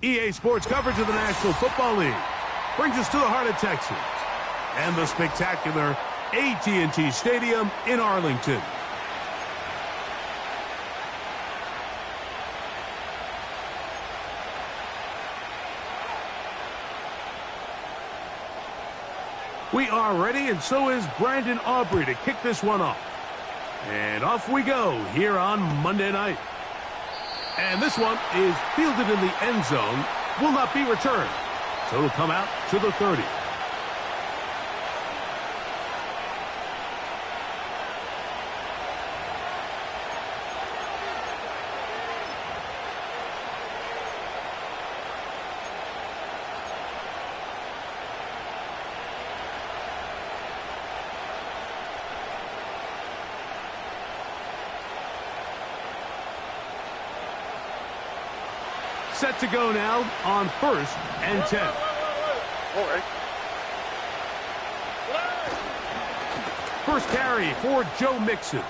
EA Sports coverage of the National Football League brings us to the heart of Texas and the spectacular AT&T Stadium in Arlington. We are ready, and so is Brandon Aubrey to kick this one off. And off we go here on Monday night. And this one is fielded in the end zone, will not be returned. So it'll come out to the 30. Set to go now on 1st and 10. All right. First carry for Joe Mixon.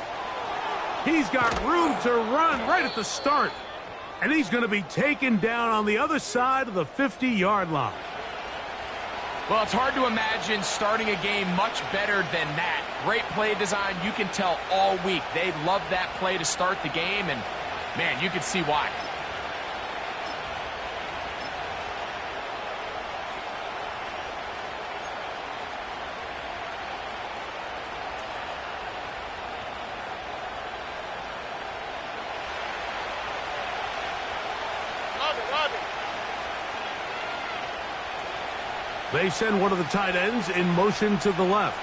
He's got room to run right at the start. And he's going to be taken down on the other side of the 50-yard line. Well, it's hard to imagine starting a game much better than that. Great play design. You can tell all week they love that play to start the game. And, man, you can see why. They send one of the tight ends in motion to the left.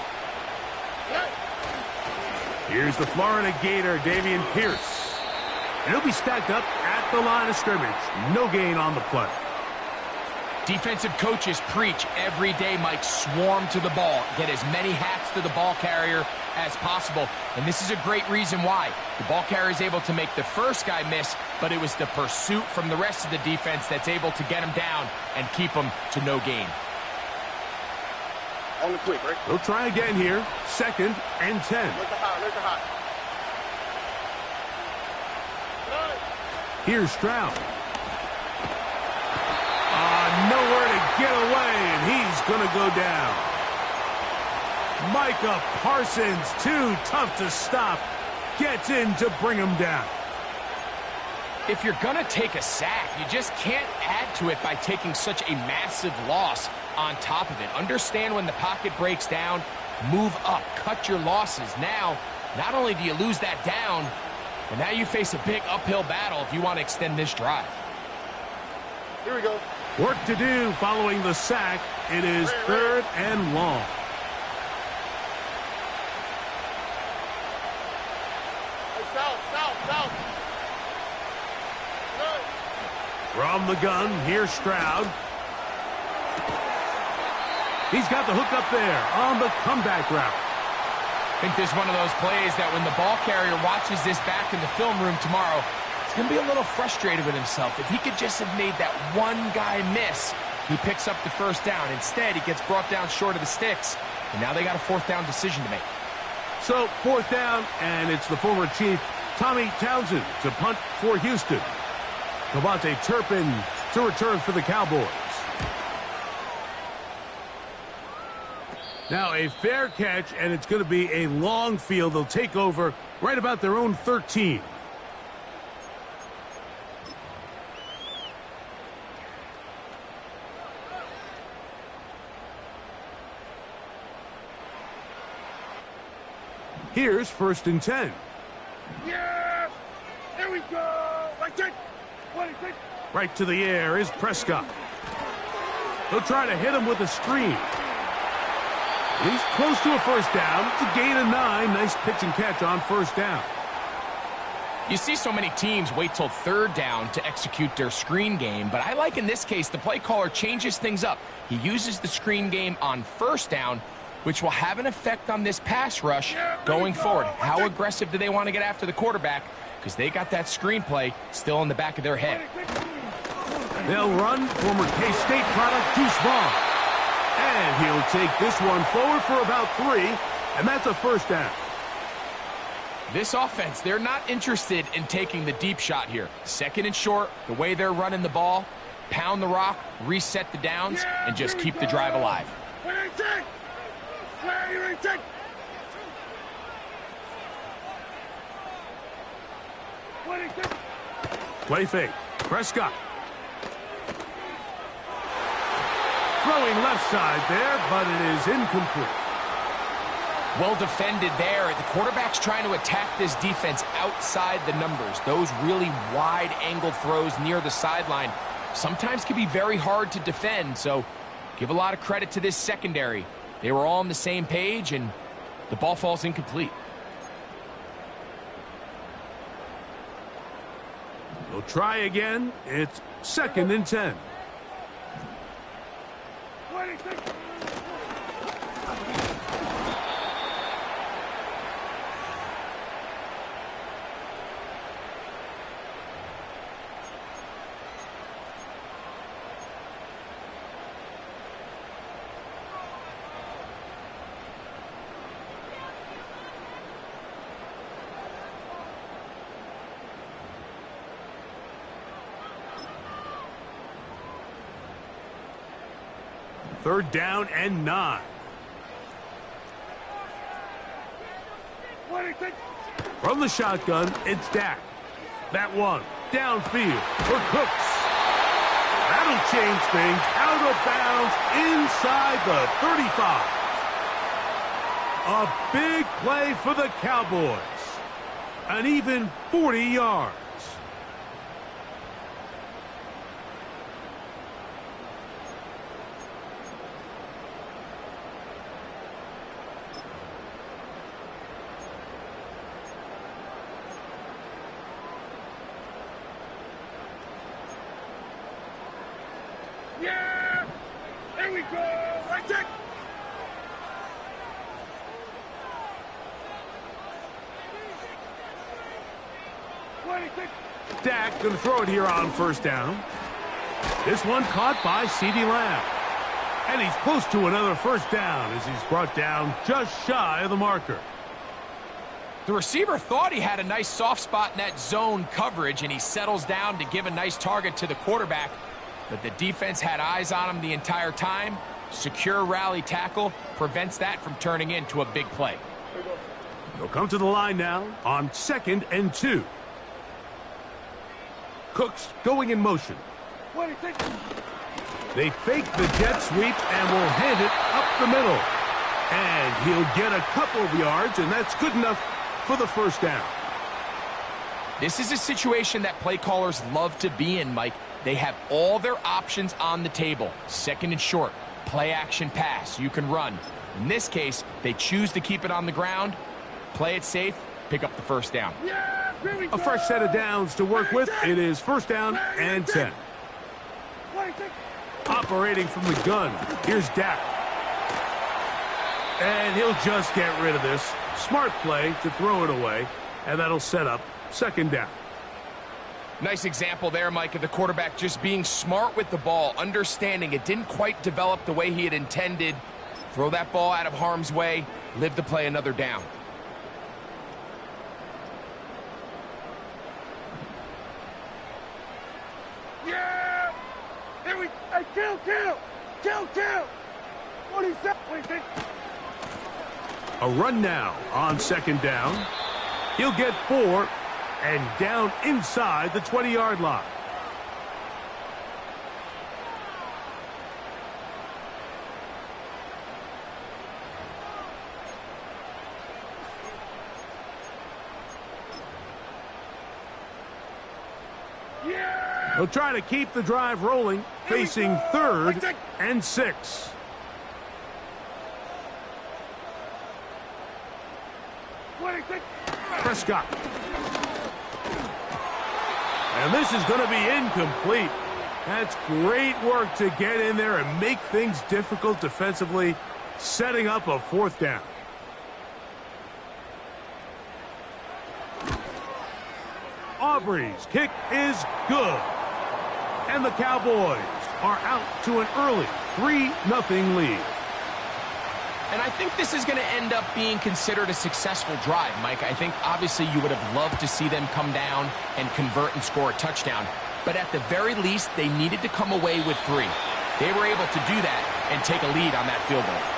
Here's the Florida Gator, Dameon Pierce. And he'll be stacked up at the line of scrimmage. No gain on the play. Defensive coaches preach every day, Mike, swarm to the ball. Get as many hats to the ball carrier as possible. And this is a great reason why. The ball carrier is able to make the first guy miss, but it was the pursuit from the rest of the defense that's able to get him down and keep him to no gain. On the quick, right? They'll try again here. 2nd and 10. Let the hot. Here's Stroud. Nowhere to get away, and he's going to go down. Micah Parsons, too tough to stop, gets in to bring him down. If you're going to take a sack, you just can't add to it by taking such a massive loss on top of it. Understand when the pocket breaks down, move up, cut your losses. Now, not only do you lose that down, but now you face a big uphill battle if you want to extend this drive. Here we go. Work to do following the sack. It is 3rd and long. South. From the gun, here's Stroud. He's got the hook up there on the comeback route. I think this is one of those plays that when the ball carrier watches this back in the film room tomorrow, he's going to be a little frustrated with himself. If he could just have made that one guy miss, he picks up the first down. Instead, he gets brought down short of the sticks, and now they got a 4th down decision to make. So 4th down, and it's the former Chief, Tommy Townsend, to punt for Houston. Devontae Turpin to return for the Cowboys. Now a fair catch, and it's going to be a long field. They'll take over right about their own 13. Here's 1st and 10. Yes! There we go! Right to the air is Prescott. They'll try to hit him with a screen. He's close to a 1st down. It's a gain of 9. Nice pitch and catch on 1st down. You see so many teams wait till 3rd down to execute their screen game, but I like in this case the play caller changes things up. He uses the screen game on 1st down, which will have an effect on this pass rush going forward. How aggressive do they want to get after the quarterback? Because they got that screenplay still in the back of their head. They'll run former K-State product Deuce Vaughn. And he'll take this one forward for about 3, and that's a 1st down. This offense, they're not interested in taking the deep shot here. 2nd and short, the way they're running the ball, pound the rock, reset the downs, and just keep the drive alive. Play fake. Prescott. Throwing left side there, but it is incomplete. Well defended there. The quarterback's trying to attack this defense outside the numbers. Those really wide angle throws near the sideline sometimes can be very hard to defend, so give a lot of credit to this secondary. They were all on the same page, and the ball falls incomplete. They'll try again. It's 2nd and 10. Third down and 9. From the shotgun, it's Dak. That one downfield for Cooks. That'll change things. Out of bounds inside the 35. A big play for the Cowboys. An even 40 yards. Yeah! There we go! Right there! Dak going to throw it here on 1st down. This one caught by CeeDee Lamb. And he's close to another 1st down as he's brought down just shy of the marker. The receiver thought he had a nice soft spot in that zone coverage, and he settles down to give a nice target to the quarterback. But the defense had eyes on him the entire time. Secure rally tackle prevents that from turning into a big play. They'll come to the line now on 2nd and 2. Cooks going in motion. They fake the jet sweep and will hand it up the middle. And he'll get a couple of yards, and that's good enough for the 1st down. This is a situation that play callers love to be in, Mike. They have all their options on the table. 2nd and short, play action pass, you can run. In this case, they choose to keep it on the ground, play it safe, pick up the 1st down. A fresh set of downs to work with. It is 1st down and 10. Operating from the gun, here's Dak. And he'll just get rid of this. Smart play to throw it away, and that'll set up 2nd down. Nice example there, Mike, of the quarterback just being smart with the ball, understanding it didn't quite develop the way he had intended. Throw that ball out of harm's way, live to play another down. Yeah! Here we... Hey, kill! What is that? A run now on 2nd down. He'll get 4 and down inside the 20-yard line. Yeah! He'll try to keep the drive rolling, facing 3rd and 6. Prescott. And this is going to be incomplete. That's great work to get in there and make things difficult defensively, setting up a 4th down. Aubrey's kick is good. And the Cowboys are out to an early 3-0 lead. And I think this is going to end up being considered a successful drive, Mike. I think obviously you would have loved to see them come down and convert and score a touchdown. but at the very least, they needed to come away with 3. They were able to do that and take a lead on that field goal.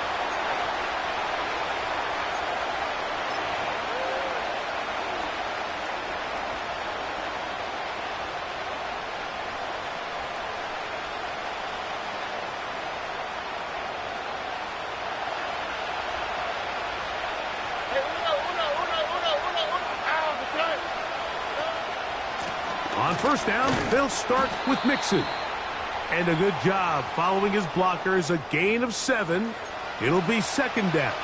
On first down, they'll start with Mixon. And a good job following his blockers, a gain of 7. It'll be second down.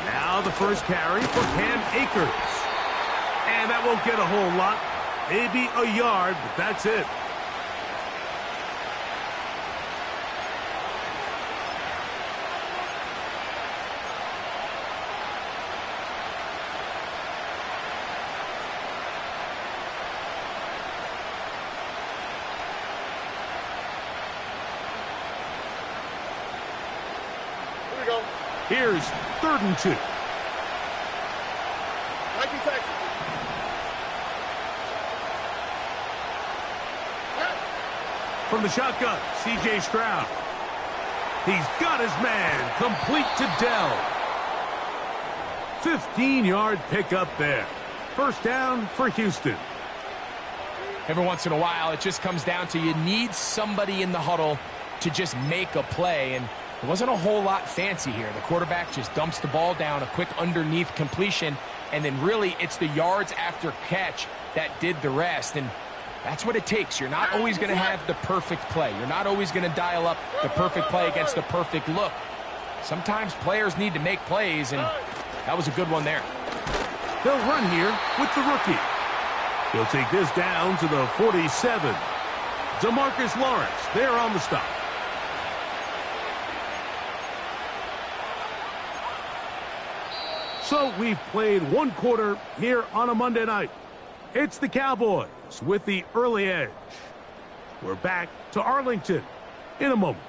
Now the first carry for Cam Akers. And that won't get a whole lot. Maybe a yard, but that's it. Here's 3rd and 2. From the shotgun, C.J. Stroud. He's got his man, complete to Dell. 15-yard pickup there. First down for Houston. Every once in a while, it just comes down to you need somebody in the huddle to just make a play, and it wasn't a whole lot fancy here. The quarterback just dumps the ball down, a quick underneath completion, and then really it's the yards after catch that did the rest. And that's what it takes. You're not always going to have the perfect play. You're not always going to dial up the perfect play against the perfect look. Sometimes players need to make plays, and that was a good one there. They'll run here with the rookie. He'll take this down to the 47. DeMarcus Lawrence there on the stop. So we've played one quarter here on a Monday night. It's the Cowboys with the early edge. We're back to Arlington in a moment.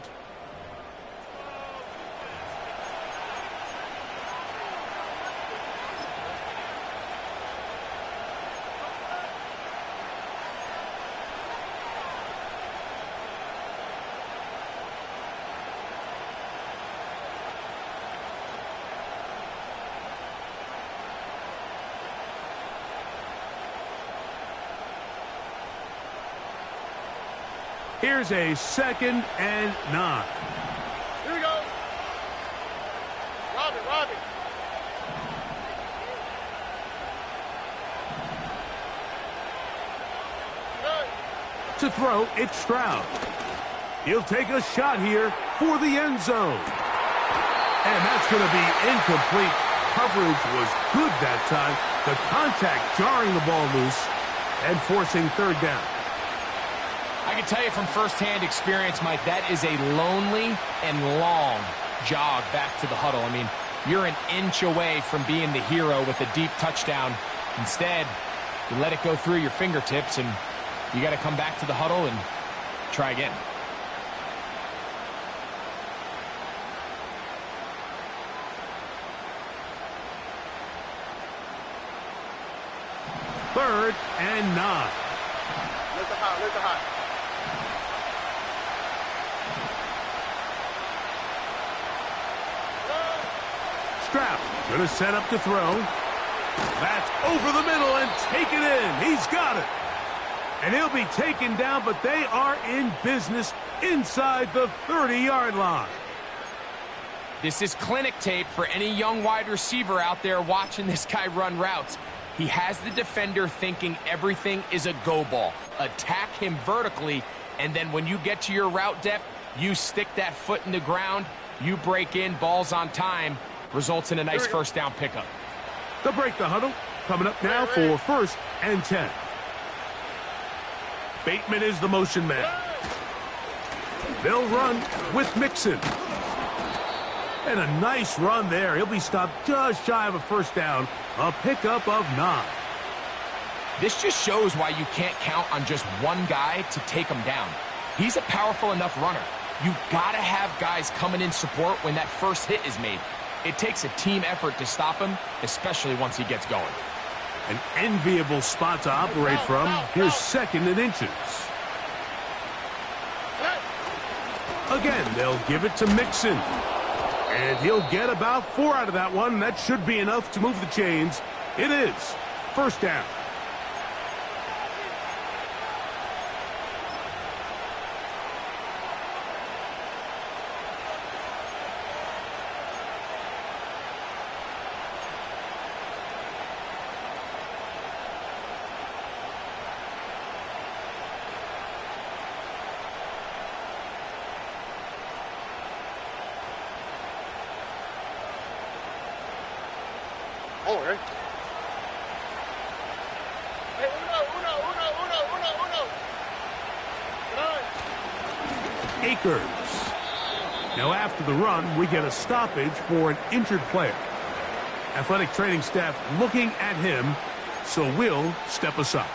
Here's a 2nd and 9. Here we go. Robbie. To throw, it's Stroud. He'll take a shot here for the end zone. And that's going to be incomplete. Coverage was good that time. The contact jarring the ball loose and forcing 3rd down. I can tell you from firsthand experience, Mike, that is a lonely and long jog back to the huddle. I mean, you're an inch away from being the hero with a deep touchdown. Instead, you let it go through your fingertips, and you got to come back to the huddle and try again. Third and 9. Let the hot. Stroud going to set up to throw. That's over the middle and take it in. He's got it. And he'll be taken down, but they are in business inside the 30-yard line. This is clinic tape for any young wide receiver out there watching this guy run routes. He has the defender thinking everything is a go ball. Attack him vertically, and then when you get to your route depth, you stick that foot in the ground, you break in, balls on time, results in a nice first down pickup. They'll break the huddle. Coming up now for 1st and 10. Bateman is the motion man. They'll run with Mixon. And a nice run there. He'll be stopped just shy of a first down. A pickup of 9. This just shows why you can't count on just one guy to take him down. He's a powerful enough runner. You gotta have guys coming in support when that first hit is made. It takes a team effort to stop him, especially once he gets going. An enviable spot to operate from. Here's 2nd and inches. Again, they'll give it to Mixon. And he'll get about 4 out of that one. That should be enough to move the chains. It is. First down. Oh, right. Hey, uno. Akers. Now after the run, we get a stoppage for an injured player. Athletic training staff looking at him, so we'll step aside.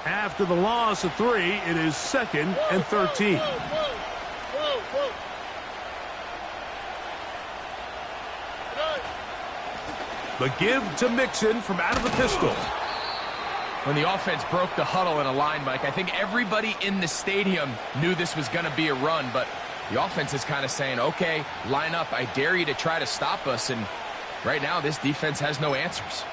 After the loss of 3, it is 2nd and 13. Whoa. The give to Mixon from out of the pistol. When the offense broke the huddle in a line, Mike, I think everybody in the stadium knew this was going to be a run, but the offense is kind of saying, okay, line up. I dare you to try to stop us, and right now this defense has no answers.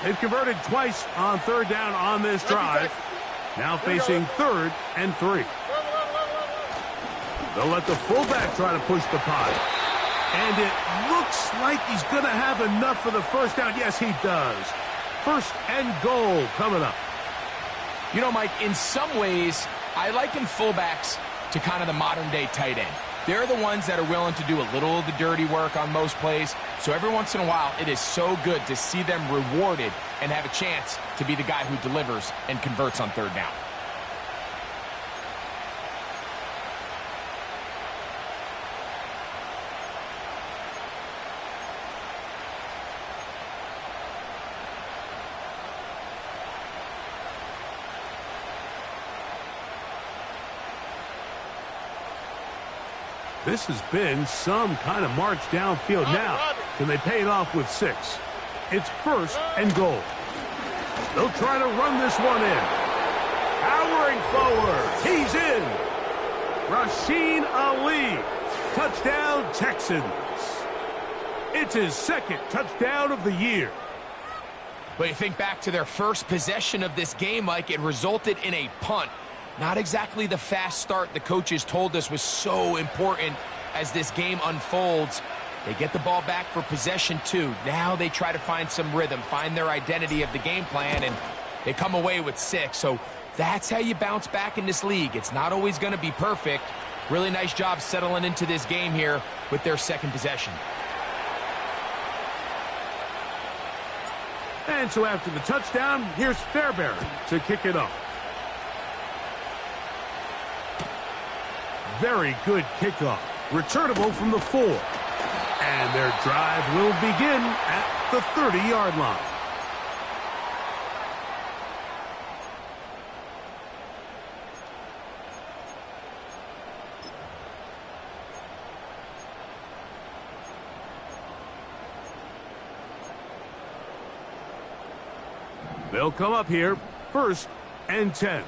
They've converted twice on 3rd down on this drive. Now facing 3rd and 3. They'll let the fullback try to push the pile. And it looks like he's going to have enough for the first down. Yes, he does. 1st and goal coming up. You know, Mike, in some ways, I liken fullbacks to kind of the modern-day tight end. They're the ones that are willing to do a little of the dirty work on most plays. So every once in a while, it is so good to see them rewarded and have a chance to be the guy who delivers and converts on 3rd down. This has been some kind of march downfield. Now, can they pay it off with 6? It's 1st and goal. They'll try to run this one in. Powering forward. He's in. Rasheen Ali. Touchdown, Texans. It's his 2nd touchdown of the year. But you think back to their first possession of this game, Mike, it resulted in a punt. Not exactly the fast start the coaches told us was so important as this game unfolds. They get the ball back for possession 2. Now they try to find some rhythm, find their identity of the game plan, and they come away with 6. So that's how you bounce back in this league. It's not always going to be perfect. Really nice job settling into this game here with their 2nd possession. And so after the touchdown, here's Fairbairn to kick it off. Very good kickoff. Returnable from the 4. And their drive will begin at the 30-yard line. They'll come up here, 1st and 10.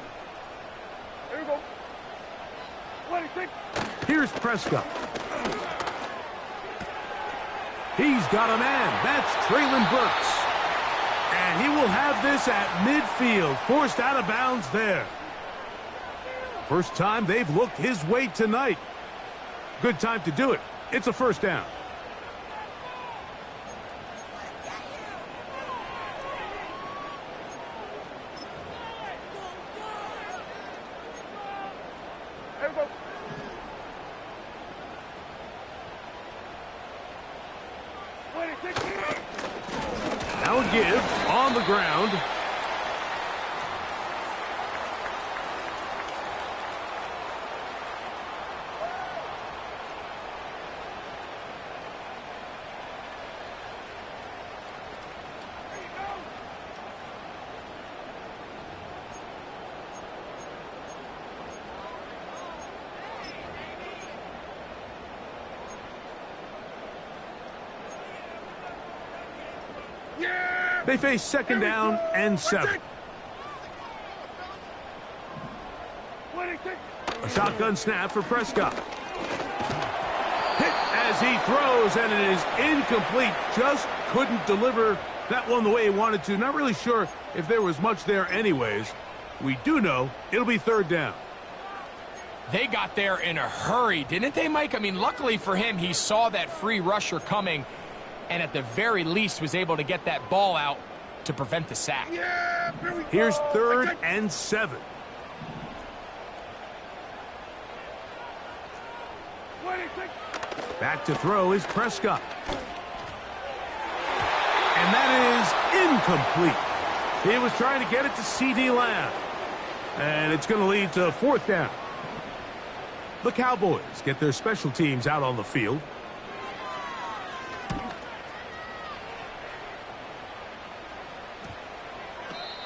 There you go. 26. Here's Prescott. He's got a man. That's Traylon Burks. And he will have this at midfield, forced out of bounds there. First time they've looked his way tonight. Good time to do it. It's a first down. There we go. Now a give on the ground. They face second down and 7. A shotgun snap for Prescott. Hit as he throws, and it is incomplete. Just couldn't deliver that one the way he wanted to. Not really sure if there was much there anyways. We do know it'll be third down. They got there in a hurry, didn't they, Mike? I mean, luckily for him, he saw that free rusher coming, and at the very least was able to get that ball out to prevent the sack. Yeah, here's third and 7. Back to throw is Prescott. And that is incomplete. He was trying to get it to C.D. Lamb. And it's going to lead to fourth down. The Cowboys get their special teams out on the field.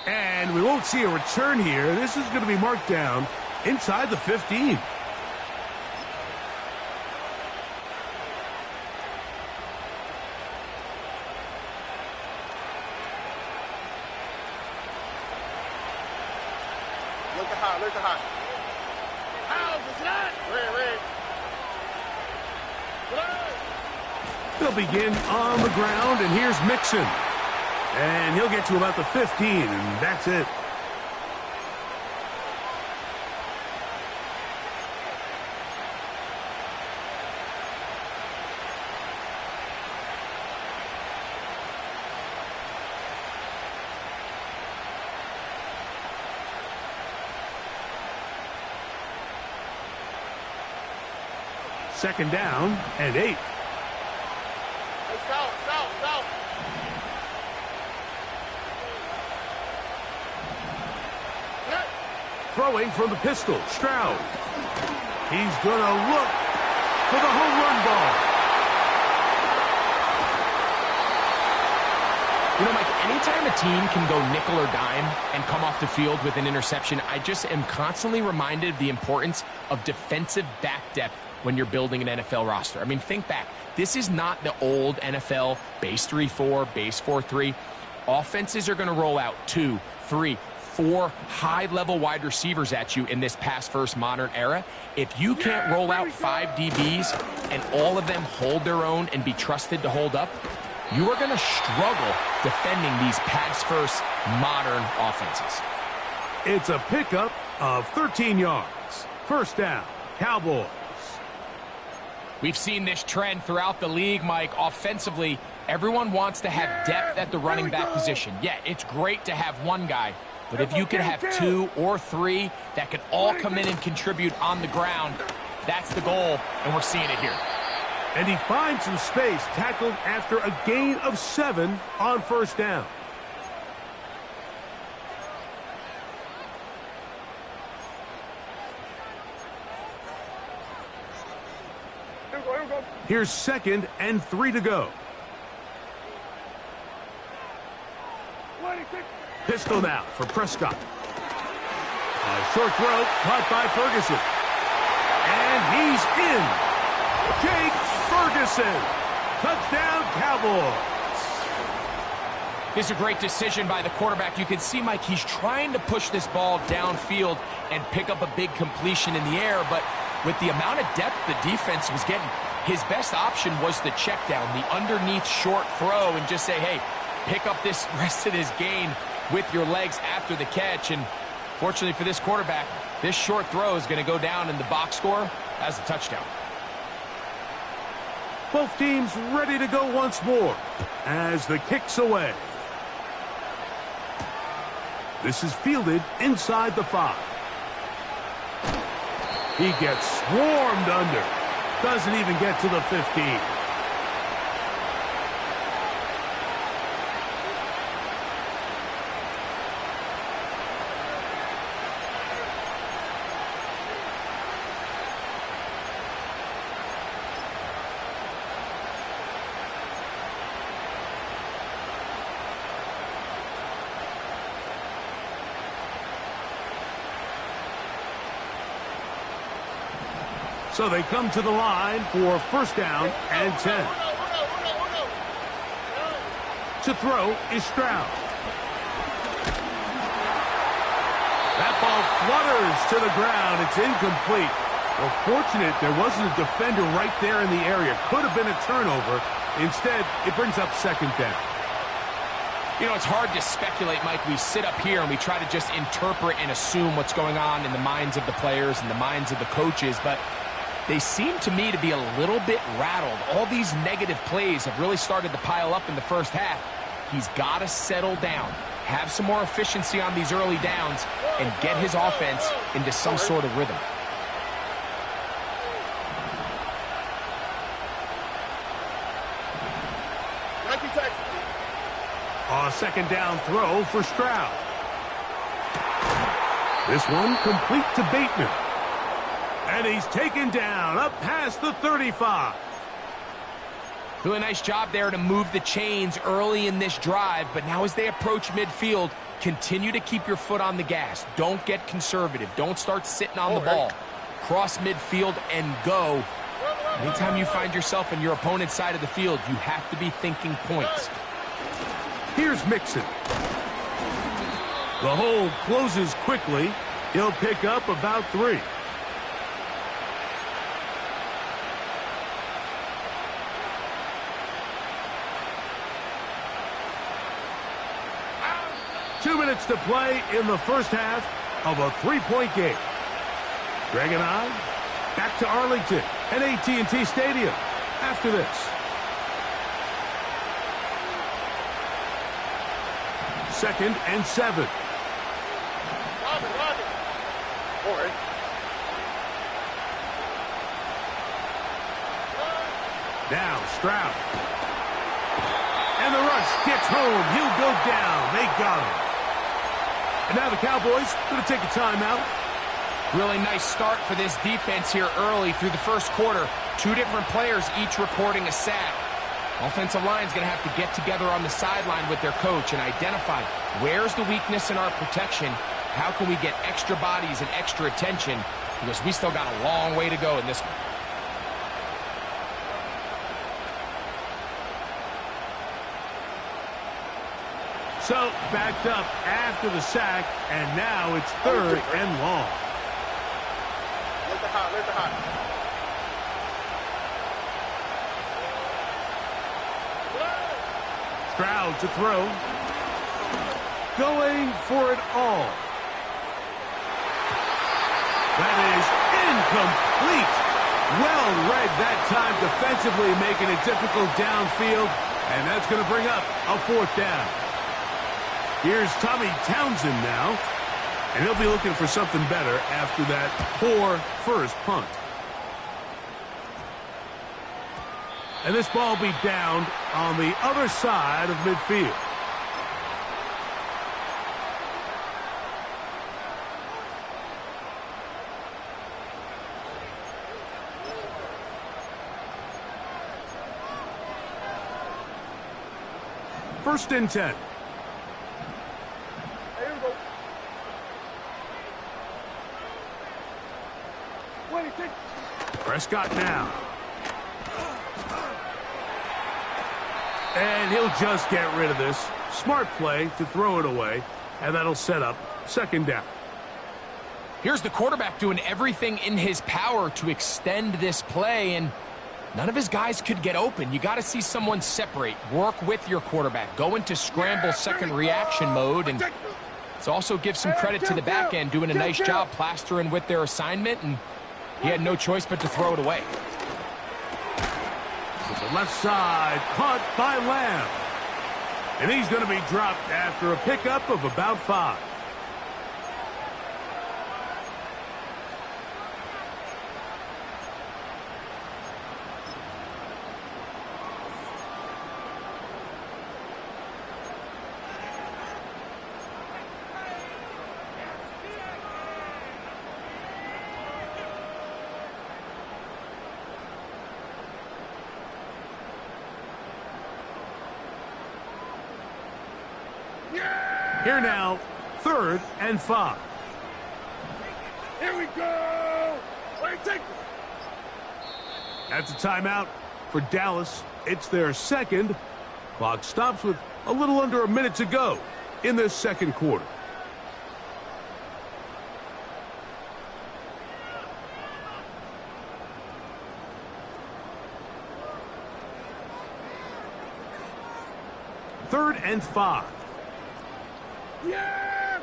And we won't see a return here. This is going to be marked down inside the 15. Look at high, look at high. How's it not? Red. They'll begin on the ground, and here's Mixon. And he'll get to about the 15, and that's it. Second down and 8. South. Throwing from the pistol, Stroud. He's going to look for the home run ball. You know, Mike, anytime a team can go nickel or dime and come off the field with an interception, I just am constantly reminded of the importance of defensive back depth when you're building an NFL roster. I mean, think back. This is not the old NFL base 3-4, base 4-3. Offenses are going to roll out 2, 3, 4 high-level wide receivers at you in this pass-first modern era. If you can't roll out 5 DBs and all of them hold their own and be trusted to hold up, you are going to struggle defending these pass-first modern offenses. It's a pickup of 13 yards. First down, Cowboys. We've seen this trend throughout the league, Mike. Offensively, everyone wants to have depth at the running back position. Yeah, it's great to have one guy, but if you can have 2 or 3 that can all come in and contribute on the ground, that's the goal, and we're seeing it here. And he finds some space, tackled after a gain of 7 on first down. Here's second and 3 to go. Pistol now for Prescott. A short throw caught by Ferguson. And he's in. Jake Ferguson. Touchdown, Cowboys. This is a great decision by the quarterback. You can see, Mike, he's trying to push this ball downfield and pick up a big completion in the air, but with the amount of depth the defense was getting, His best option was the check down, the underneath short throw, and just say, hey, pick up this rest of this gain with your legs after the catch. And fortunately for this quarterback, this short throw is going to go down in the box score as a touchdown. Both teams ready to go once more as the kick's away. This is fielded inside the 5. He gets swarmed under. Doesn't even get to the 15. So they come to the line for first down and 10. To throw is Stroud. That ball flutters to the ground. It's incomplete. Well, fortunate there wasn't a defender right there in the area. Could have been a turnover. Instead, it brings up second down. You know, it's hard to speculate, Mike. We sit up here and we try to just interpret and assume what's going on in the minds of the players and the minds of the coaches, but they seem to me to be a little bit rattled. All these negative plays have really started to pile up in the first half. He's got to settle down, have some more efficiency on these early downs, and get his offense into some sort of rhythm. A second down throw for Stroud. This one complete to Bateman. And he's taken down up past the 35. Really nice job there to move the chains early in this drive, but now as they approach midfield, continue to keep your foot on the gas. Don't get conservative. Don't start sitting on the ball. Cross midfield and go. Anytime you find yourself in your opponent's side of the field, you have to be thinking points. Here's Mixon. The hole closes quickly. He'll pick up about 3. Two minutes to play in the first half of a 3-point game. Greg and I back to Arlington at AT&T Stadium after this. Second and 7. Now Stroud. And the rush gets home. He'll go down. They got him. And now the Cowboys going to take a timeout. Really nice start for this defense here early through the first quarter. 2 different players each recording a sack. Offensive line's going to have to get together on the sideline with their coach and identify where's the weakness in our protection. How can we get extra bodies and extra attention? Because we still got a long way to go in this one. So, backed up after the sack, and now it's third and long. Let the hot. Stroud to throw. Going for it all. That is incomplete. Well read that time defensively, making it difficult downfield, and that's going to bring up a 4th down. Here's Tommy Townsend now, and he'll be looking for something better after that poor first punt. And this ball will be down on the other side of midfield. First and 10. Prescott now. And he'll just get rid of this. Smart play to throw it away, and that'll set up second down. Here's the quarterback doing everything in his power to extend this play, and None of his guys could get open. You got to see someone separate, work with your quarterback, go into scramble second reaction mode, and it also gives some credit to the back end doing a nice job plastering with their assignment, and he had no choice but to throw it away. To the left side, caught by Lamb. And he's going to be dropped after a pickup of about 5. Here now, 3rd and 5. Here we go. Wait, take. That's a timeout for Dallas. It's their 2nd. Clock stops with a little under a minute to go in this 2nd quarter. Third and 5. Yeah!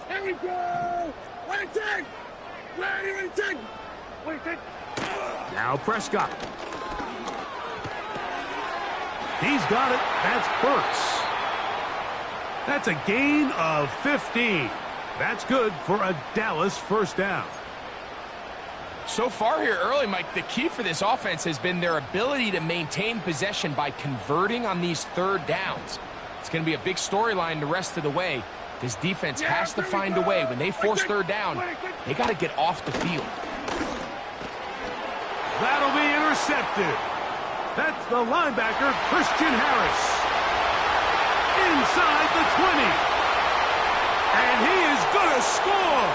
Here we go! Wait, take! Wait, take! Wait, take! Now Prescott. He's got it. That's Burks. That's a gain of 15. That's good for a Dallas 1st down. So far here early, Mike, the key for this offense has been their ability to maintain possession by converting on these 3rd downs. It's going to be a big storyline the rest of the way. This defense has to find a way. When they force 3rd down, they got to get off the field. That'll be intercepted. That's the linebacker, Christian Harris. Inside the 20. And he is going to score.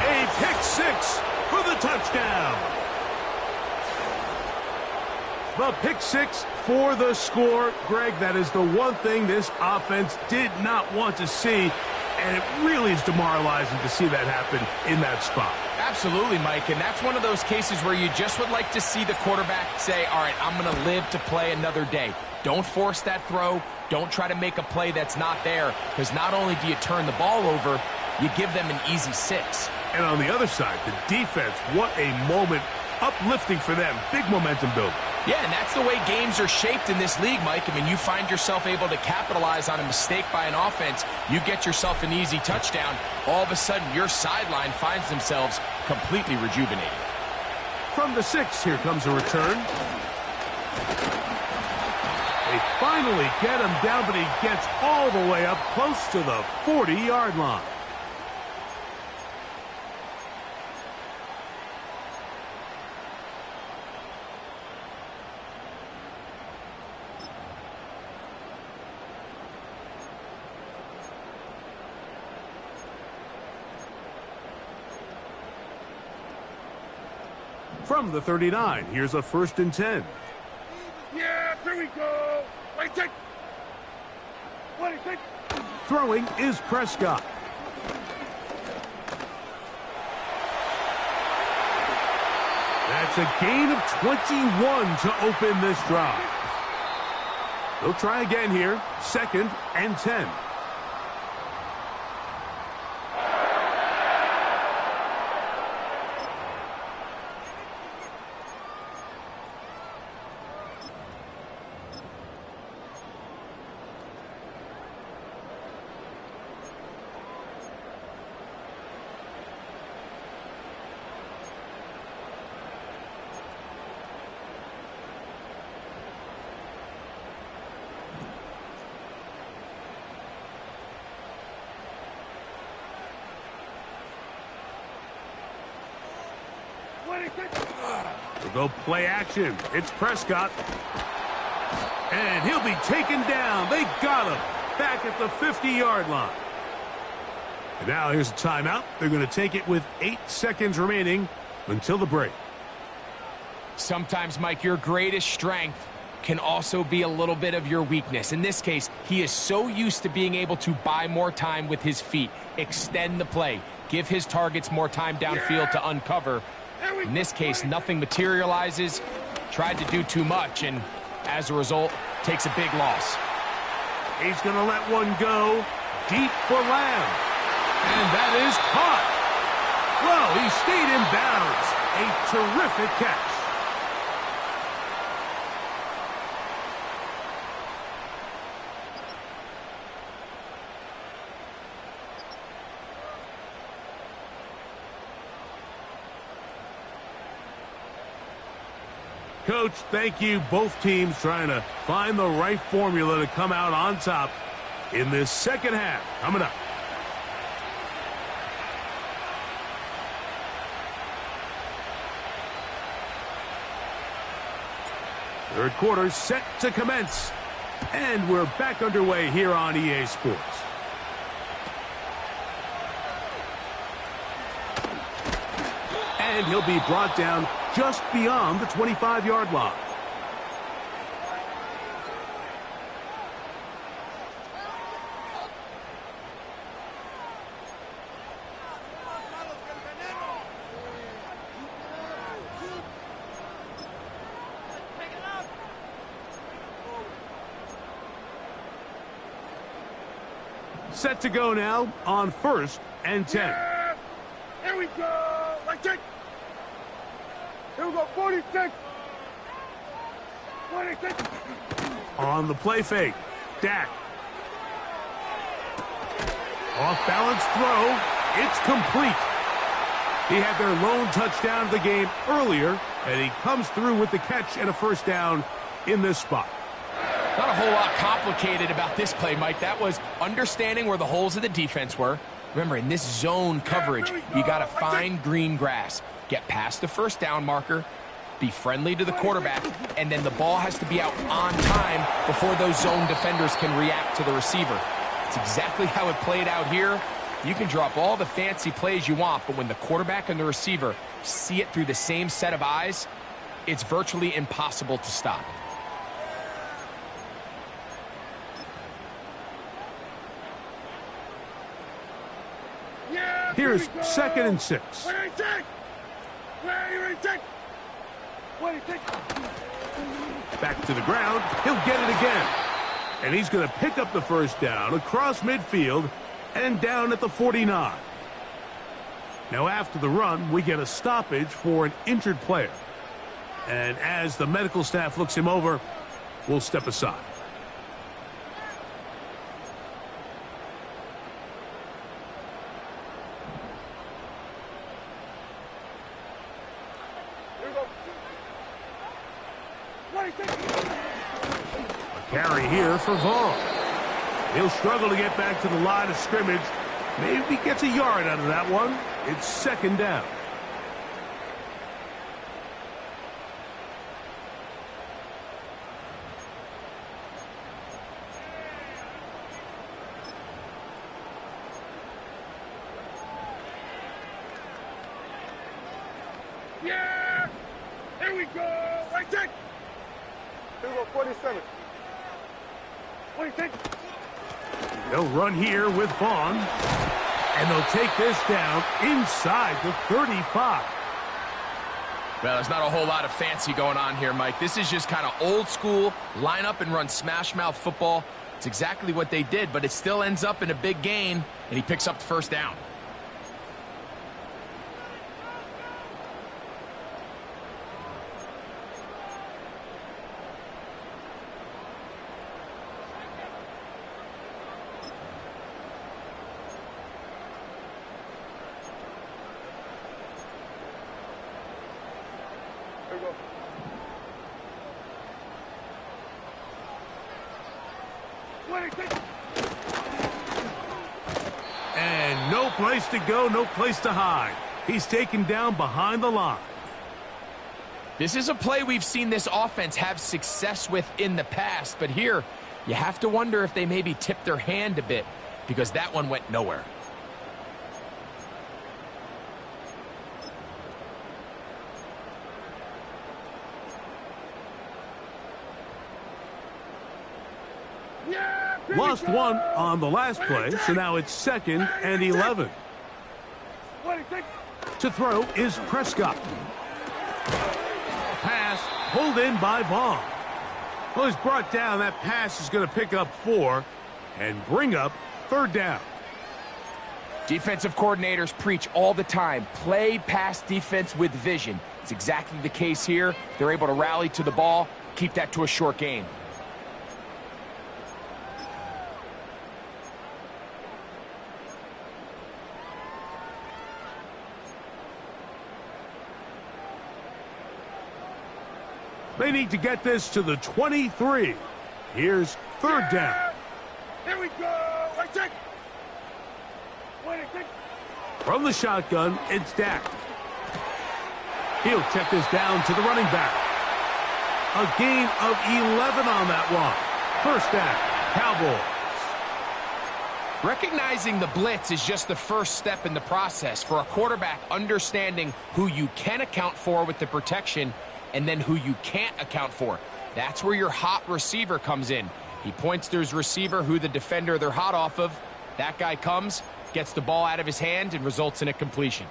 A pick 6 for the touchdown. The pick 6 for the score. Greg, that is the one thing this offense did not want to see, and it really is demoralizing to see that happen in that spot. Absolutely, Mike, and that's one of those cases where you just would like to see the quarterback say, all right, I'm going to live to play another day. Don't force that throw. Don't try to make a play that's not there, because not only do you turn the ball over, you give them an easy 6. And on the other side, the defense, what a moment. Uplifting for them. Big momentum build. Yeah, and that's the way games are shaped in this league, Mike. I mean, you find yourself able to capitalize on a mistake by an offense. You get yourself an easy touchdown. All of a sudden, your sideline finds themselves completely rejuvenated. From the 6, here comes a return. They finally get him down, but he gets all the way up close to the 40-yard line. From the 39, here's a 1st and 10. Yeah, here we go. Wait, take. Wait, take. Throwing is Prescott. That's a gain of 21 to open this drive. They'll try again here. 2nd and 10. We'll go play action. It's Prescott. And he'll be taken down. They got him back at the 50-yard line. And now here's a timeout. They're going to take it with 8 seconds remaining until the break. Sometimes, Mike, your greatest strength can also be a little bit of your weakness. In this case, he is so used to being able to buy more time with his feet, extend the play, give his targets more time downfield to uncover. In this case, nothing materializes. tried to do too much, and as a result, takes a big loss. He's going to let one go deep for Lamb. And that is caught. Well, he stayed in bounds. A terrific catch. Coach, thank you. Both teams trying to find the right formula to come out on top in this second half. Coming up. Third quarter set to commence. And we're back underway here on EA Sports. And he'll be brought down just beyond the 25-yard line. Set to go now on 1st and 10. Yeah. Here we go. Right check. Here we go. 46. 46. On the play fake. Dak. Off balance throw. It's complete. He had their lone touchdown of the game earlier, and he comes through with the catch and a first down in this spot. Not a whole lot complicated about this play, Mike. That was understanding where the holes of the defense were. Remember, in this zone coverage, you got to find green grass. Get past the first down marker, be friendly to the quarterback, and then the ball has to be out on time before those zone defenders can react to the receiver. It's exactly how it played out here. You can drop all the fancy plays you want, but when the quarterback and the receiver see it through the same set of eyes, it's virtually impossible to stop. Here's 2nd and 6. Where you take? Where you take? Where you take? Back to the ground. He'll get it again. And he's going to pick up the first down across midfield and down at the 49. Now after the run, we get a stoppage for an injured player. And as the medical staff looks him over, we'll step aside. Carry here for Vaughn. He'll struggle to get back to the line of scrimmage. Maybe gets a yard out of that one. It's 2nd down. Yeah! Here we go! Right check! Here we go, 47. What do you think? They'll run here with Vaughn. And they'll take this down inside the 35. Well, there's not a whole lot of fancy going on here, Mike. This is just kind of old school, line up and run smash mouth football. It's exactly what they did, but it still ends up in a big gain, and he picks up the first down. And no place to go, no place to hide. He's taken down behind the line. This is a play we've seen this offense have success with in the past, but here you have to wonder if they maybe tipped their hand a bit because that one went nowhere. Lost one on the last play, so now it's 2nd and 11. To throw is Prescott. pass pulled in by Vaughn. Well, he's brought down. That pass is going to pick up 4 and bring up 3rd down. Defensive coordinators preach all the time, play pass defense with vision. It's exactly the case here. They're able to rally to the ball, keep that to a short game. They need to get this to the 23. Here's 3rd down. Here we go. Right, check. From the shotgun, it's Dak. He'll check this down to the running back. A gain of 11 on that one. 1st down, Cowboys. Recognizing the blitz is just the first step in the process for a quarterback, understanding who you can account for with the protection and then who you can't account for. That's where your hot receiver comes in. He points to his receiver, who the defender they're hot off of. That guy comes, gets the ball out of his hand, and results in a completion.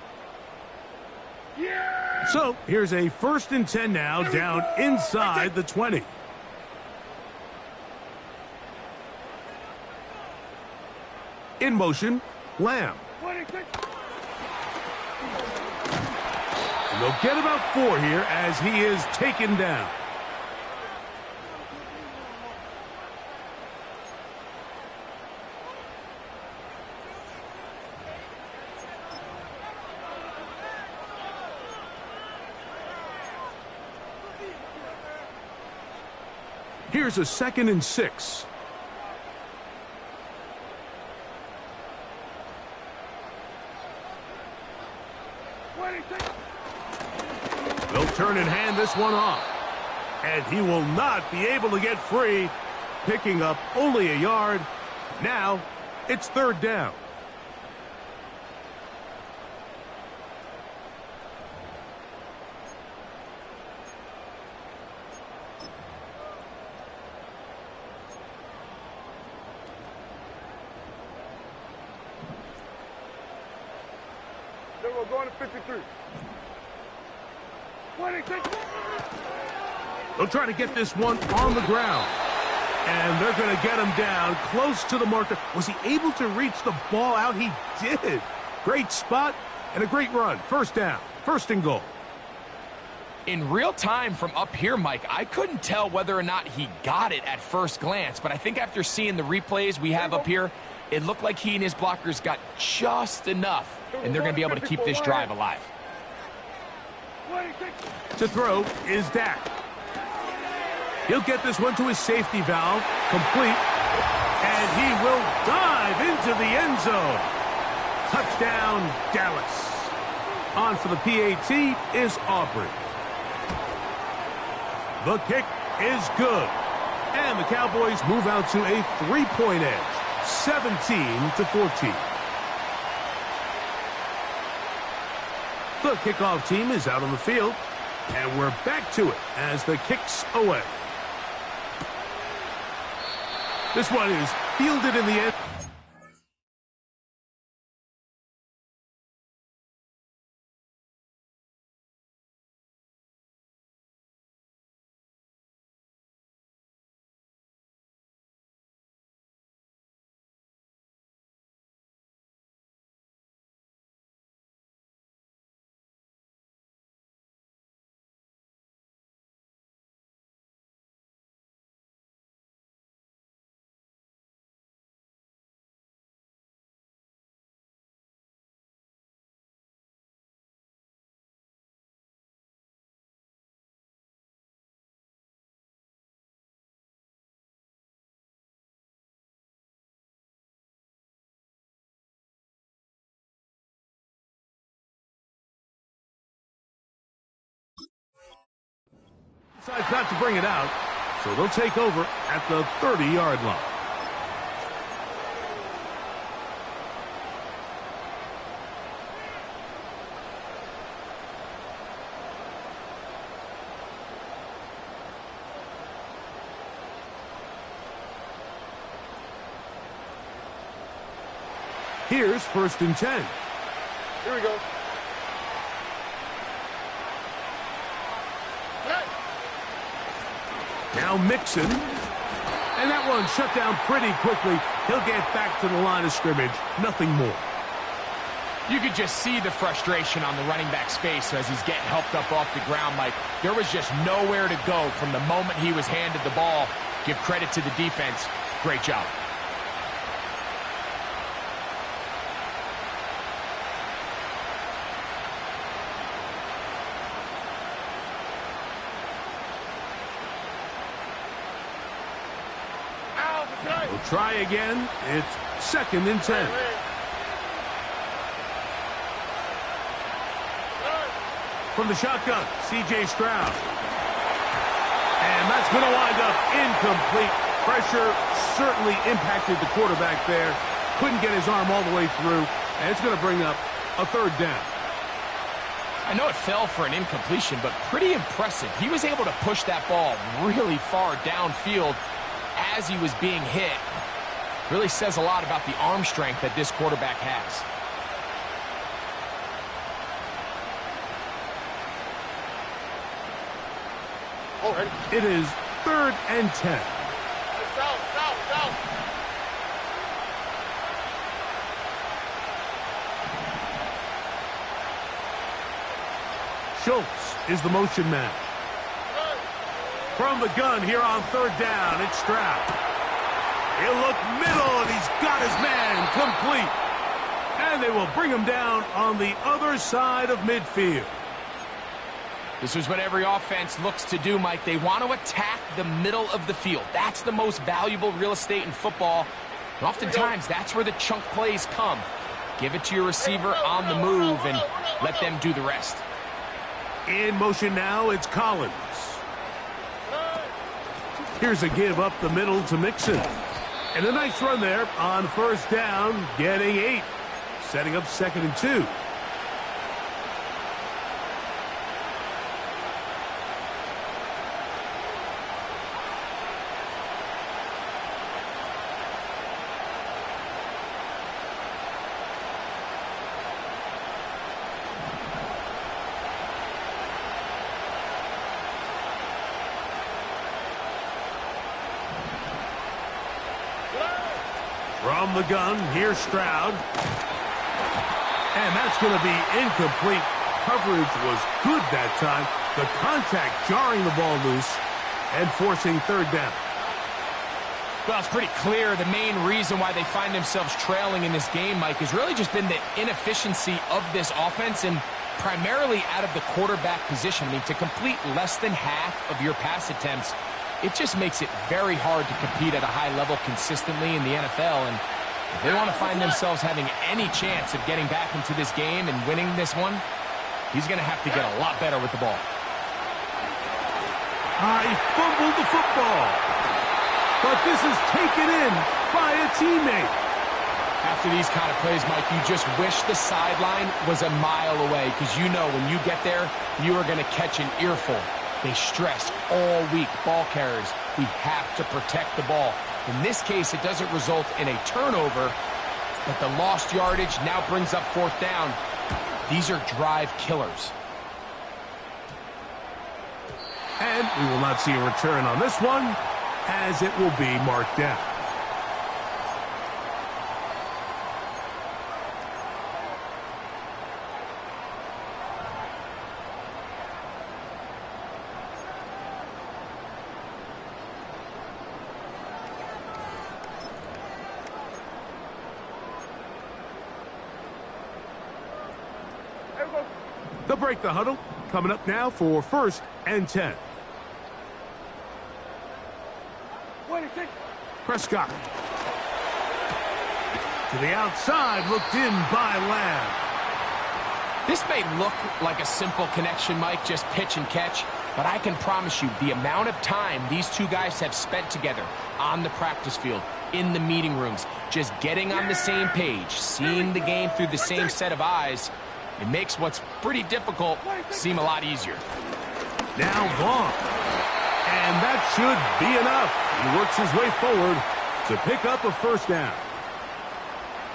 Yeah! So here's a 1st and 10 now, down inside the 20. In motion, Lamb. And they'll get about 4 here as he is taken down. Here's a 2nd and 6. They'll turn and hand this one off. And he will not be able to get free, picking up only a yard. Now it's 3rd down. Then we're going to 53. They'll try to get this one on the ground. And they're going to get him down close to the marker. Was he able to reach the ball out? He did. Great spot and a great run. 1st down. 1st and goal. In real time from up here, Mike, I couldn't tell whether or not he got it at first glance, but I think after seeing the replays we have up here, it looked like he and his blockers got just enough, and they're going to be able to keep this drive alive. To throw is Dak. He'll get this one to his safety valve, complete, and he will dive into the end zone. Touchdown, Dallas. On for the PAT is Aubrey. The kick is good, and the Cowboys move out to a 3-point edge, 17-14. The kickoff team is out on the field, and we're back to it as the kick's away. This one is fielded in the end. Decides not to bring it out, so they'll take over at the 30-yard line. Here's 1st and 10. Here we go. Now Mixon. And that one shut down pretty quickly. He'll get back to the line of scrimmage. Nothing more. You could just see the frustration on the running back's face as he's getting helped up off the ground, Mike. There was just nowhere to go from the moment he was handed the ball. Give credit to the defense. Great job. We'll try again. It's 2nd and 10. From the shotgun, C.J. Stroud. And that's going to wind up incomplete. Pressure certainly impacted the quarterback there. Couldn't get his arm all the way through. And it's going to bring up a 3rd down. I know it fell for an incompletion, but pretty impressive. He was able to push that ball really far downfield as he was being hit. Really says a lot about the arm strength that this quarterback has. It is 3rd and 10. South. Schultz is the motion man. From the gun here on 3rd down, it's Stroud. He'll look middle, and he's got his man complete. And they will bring him down on the other side of midfield. This is what every offense looks to do, Mike. They want to attack the middle of the field. That's the most valuable real estate in football. And oftentimes, that's where the chunk plays come. Give it to your receiver on the move and let them do the rest. In motion now, it's Collins. Here's a give up the middle to Mixon. And a nice run there on 1st down, getting 8. Setting up 2nd and 2. From the gun, here's Stroud. And that's going to be incomplete. Coverage was good that time. The contact jarring the ball loose and forcing 3rd down. Well, it's pretty clear the main reason why they find themselves trailing in this game, Mike, has really just been the inefficiency of this offense and primarily out of the quarterback position. I mean, to complete less than half of your pass attempts, it just makes it very hard to compete at a high level consistently in the NFL. And if they want to find themselves having any chance of getting back into this game and winning this one, he's going to have to get a lot better with the ball. He fumbled the football. But this is taken in by a teammate. After these kind of plays, Mike, you just wish the sideline was a mile away, because you know when you get there, you are going to catch an earful. They stress all week, ball carriers. We have to protect the ball. In this case, it doesn't result in a turnover, but the lost yardage now brings up 4th down. These are drive killers. And we will not see a return on this one, as it will be marked down. They'll break the huddle. Coming up now for 1st and 10. Prescott. To the outside, looked in by Lamb. This may look like a simple connection, Mike, just pitch and catch, but I can promise you the amount of time these two guys have spent together on the practice field, in the meeting rooms, just getting on the same page, seeing the game through the same set of eyes, it makes what's pretty difficult seem a lot easier. Now Vaughn. And that should be enough. He works his way forward to pick up a 1st down.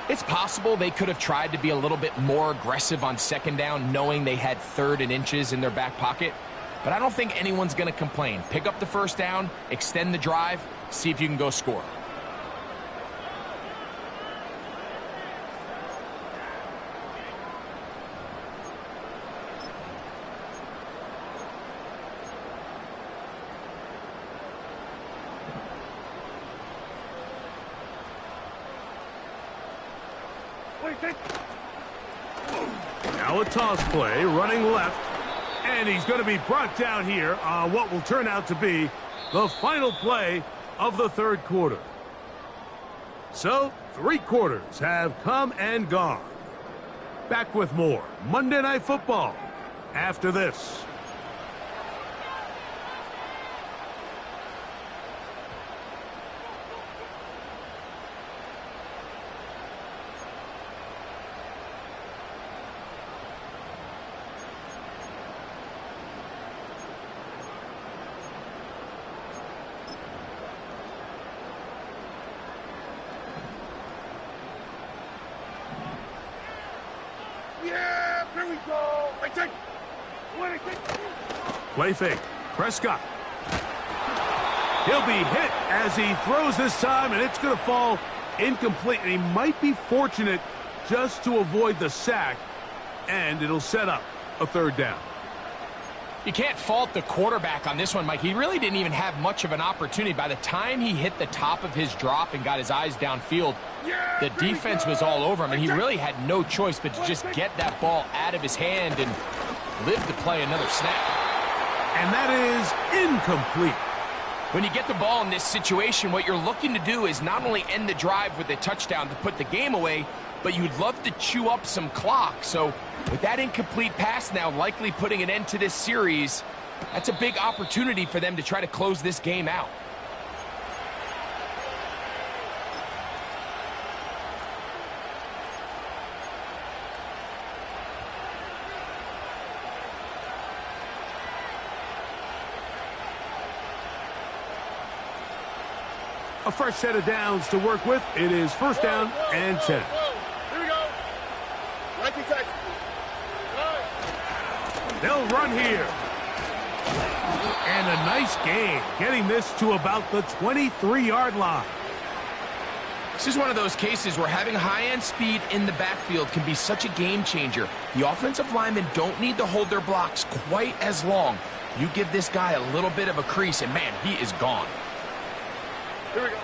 It's possible they could have tried to be a little bit more aggressive on 2nd down, knowing they had 3rd and inches in their back pocket. but I don't think anyone's going to complain. Pick up the first down, extend the drive, see if you can go score. Now a toss play, running left. And he's going to be brought down here on what will turn out to be the final play of the third quarter. So, 3 quarters have come and gone. Back with more Monday Night Football after this. Yeah, here we go. Play fake. Prescott. He'll be hit as he throws this time, and it's going to fall incomplete. And he might be fortunate just to avoid the sack, and it'll set up a third down. You can't fault the quarterback on this one, Mike. He really didn't even have much of an opportunity. By the time he hit the top of his drop and got his eyes downfield, the defense was all over him, and he really had no choice but to just get that ball out of his hand and live to play another snap. And that is incomplete. When you get the ball in this situation, what you're looking to do is not only end the drive with a touchdown to put the game away, but you'd love to chew up some clock. So with that incomplete pass now likely putting an end to this series, that's a big opportunity for them to try to close this game out. A fresh set of downs to work with. It is first down and 10. Here we go. Right to touch. They'll run here. And a nice gain, getting this to about the 23-yard line. This is one of those cases where having high-end speed in the backfield can be such a game changer. The offensive linemen don't need to hold their blocks quite as long. You give this guy a little bit of a crease, and man, he is gone. Here we go.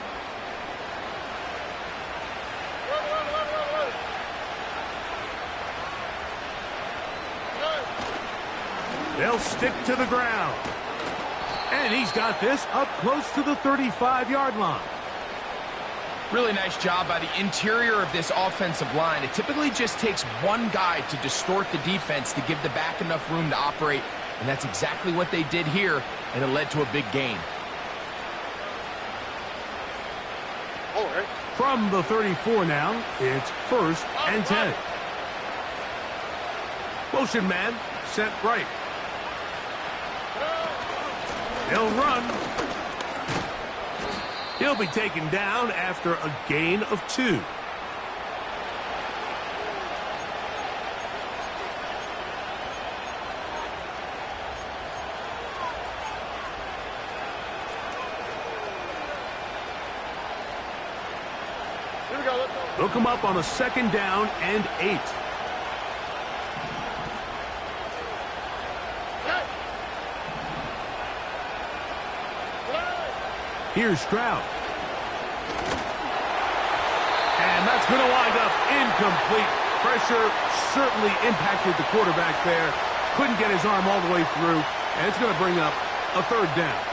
They'll stick to the ground. And he's got this up close to the 35-yard line. Really nice job by the interior of this offensive line. It typically just takes one guy to distort the defense to give the back enough room to operate, and that's exactly what they did here, and it led to a big gain. From the 34 now, it's first and 10. Motion man set right. They'll run. He'll be taken down after a gain of 2. They'll come up on a second down and 8. Here's Stroud. And that's going to wind up incomplete. Pressure certainly impacted the quarterback there. Couldn't get his arm all the way through, and it's going to bring up a third down.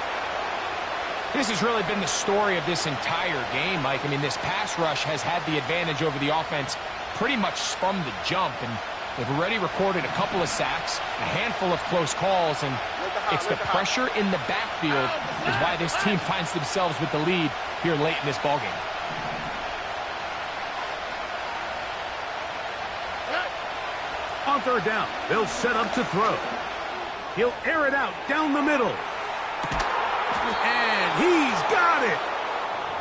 This has really been the story of this entire game, Mike. I mean, this pass rush has had the advantage over the offense pretty much from the jump, and they've already recorded a couple of sacks, a handful of close calls, and it's the pressure in the backfield is why this team finds themselves with the lead here late in this ballgame. On third down, they'll set up to throw. He'll air it out down the middle. And he's got it.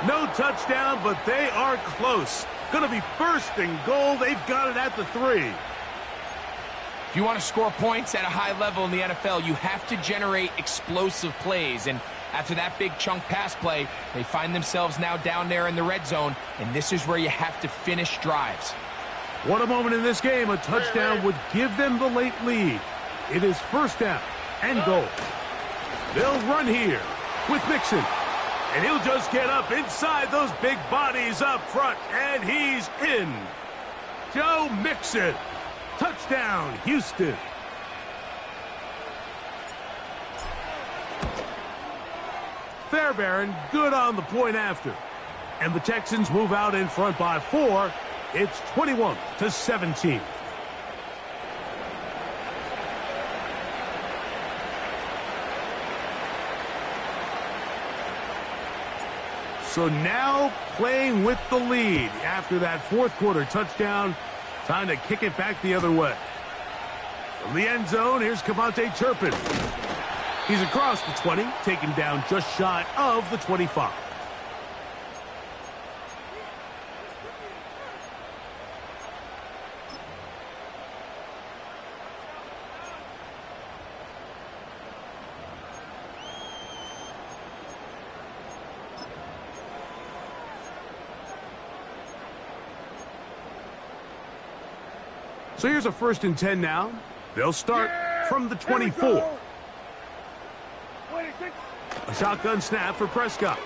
No touchdown, but they are close. Going to be first and goal. They've got it at the 3. If you want to score points at a high level in the NFL, you have to generate explosive plays. And after that big chunk pass play, they find themselves now down there in the red zone, and this is where you have to finish drives. What a moment in this game. A touchdown would give them the late lead. It is first down and goal. They'll run here with Mixon. And he'll just get up inside those big bodies up front, and he's in. Joe Mixon. Touchdown, Houston. Fairbairn, good on the point after. And the Texans move out in front by 4. It's 21-17. So now playing with the lead after that fourth quarter touchdown. Time to kick it back the other way. From the end zone, here's Cavante Turpin. He's across the 20, taken down just shy of the 25. So here's a 1st and 10 now. They'll start from the 24. A shotgun snap for Prescott.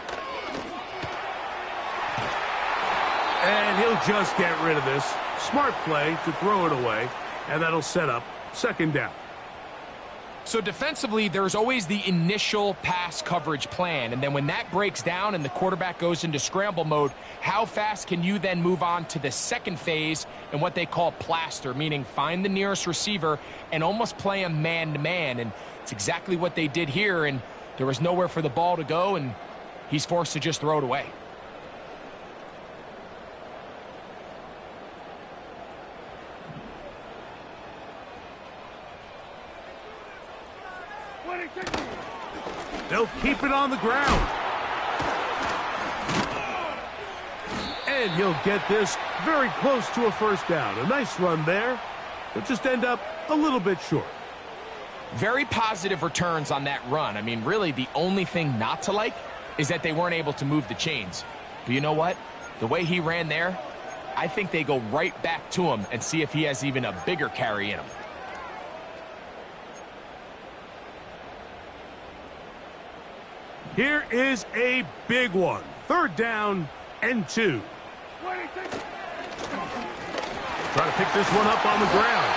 And he'll just get rid of this. Smart play to throw it away, and that'll set up 2nd down. So defensively, there's always the initial pass coverage plan, and then when that breaks down and the quarterback goes into scramble mode, how fast can you then move on to the second phase and what they call plaster, meaning find the nearest receiver and almost play him man-to-man, and it's exactly what they did here, and there was nowhere for the ball to go, and he's forced to just throw it away. They'll keep it on the ground. And he'll get this very close to a 1st down. A nice run there. They'll just end up a little bit short. Very positive returns on that run. I mean, really, the only thing not to like is that they weren't able to move the chains. But you know what? The way he ran there, I think they go right back to him and see if he has even a bigger carry in him. Here is a big one. 3rd down and 2. Try to pick this one up on the ground.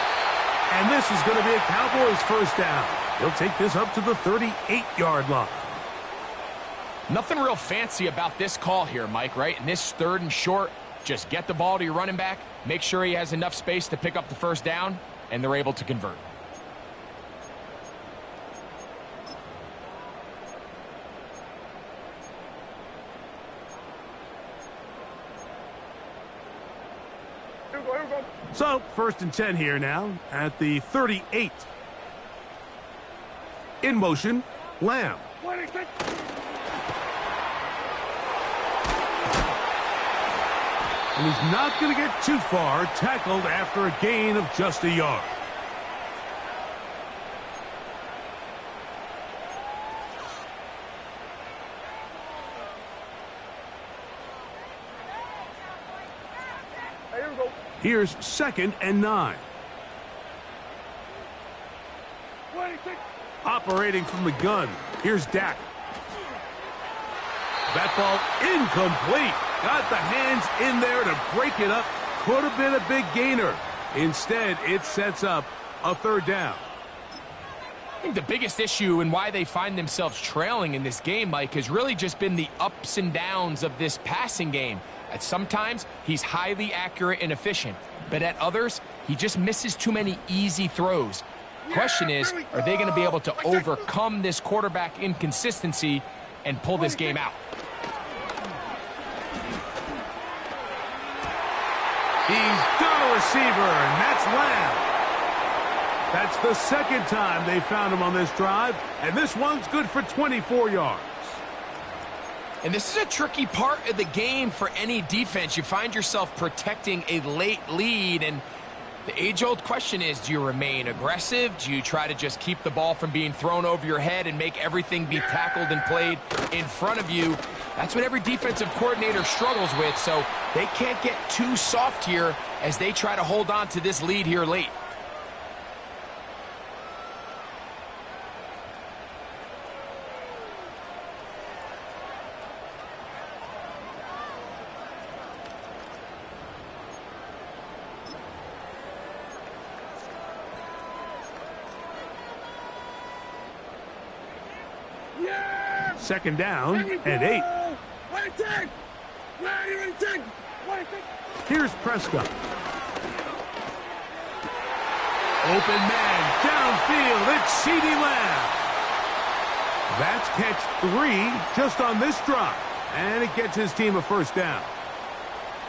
And this is going to be a Cowboys 1st down. He'll take this up to the 38-yard line. Nothing real fancy about this call here, Mike, right? In this 3rd and short, just get the ball to your running back, make sure he has enough space to pick up the 1st down, and they're able to convert. So, 1st and 10 here now at the 38. In motion, Lamb. And he's not going to get too far, tackled after a gain of just a yard. Here's 2nd and 9. Operating from the gun. Here's Dak. That ball incomplete. Got the hands in there to break it up. Could have been a big gainer. Instead, it sets up a 3rd down. I think the biggest issue and why they find themselves trailing in this game, Mike, has really just been the ups and downs of this passing game. At sometimes, he's highly accurate and efficient, but at others, he just misses too many easy throws. Question is, are they going to be able to overcome this quarterback inconsistency and pull this game out? He's got a receiver, and that's Lamb. That's the 2nd time they found him on this drive, and this one's good for 24 yards. And this is a tricky part of the game for any defense. You find yourself protecting a late lead, and The age-old question is, do you remain aggressive? Do you try to just keep the ball from being thrown over your head and make everything be tackled and played in front of you? That's what every defensive coordinator struggles with, so they can't get too soft here as they try to hold on to this lead here late. Second down and 8. Here's Prescott. Open man, downfield, it's CeeDee Lamb. That's catch 3 just on this drive, and it gets his team a first down.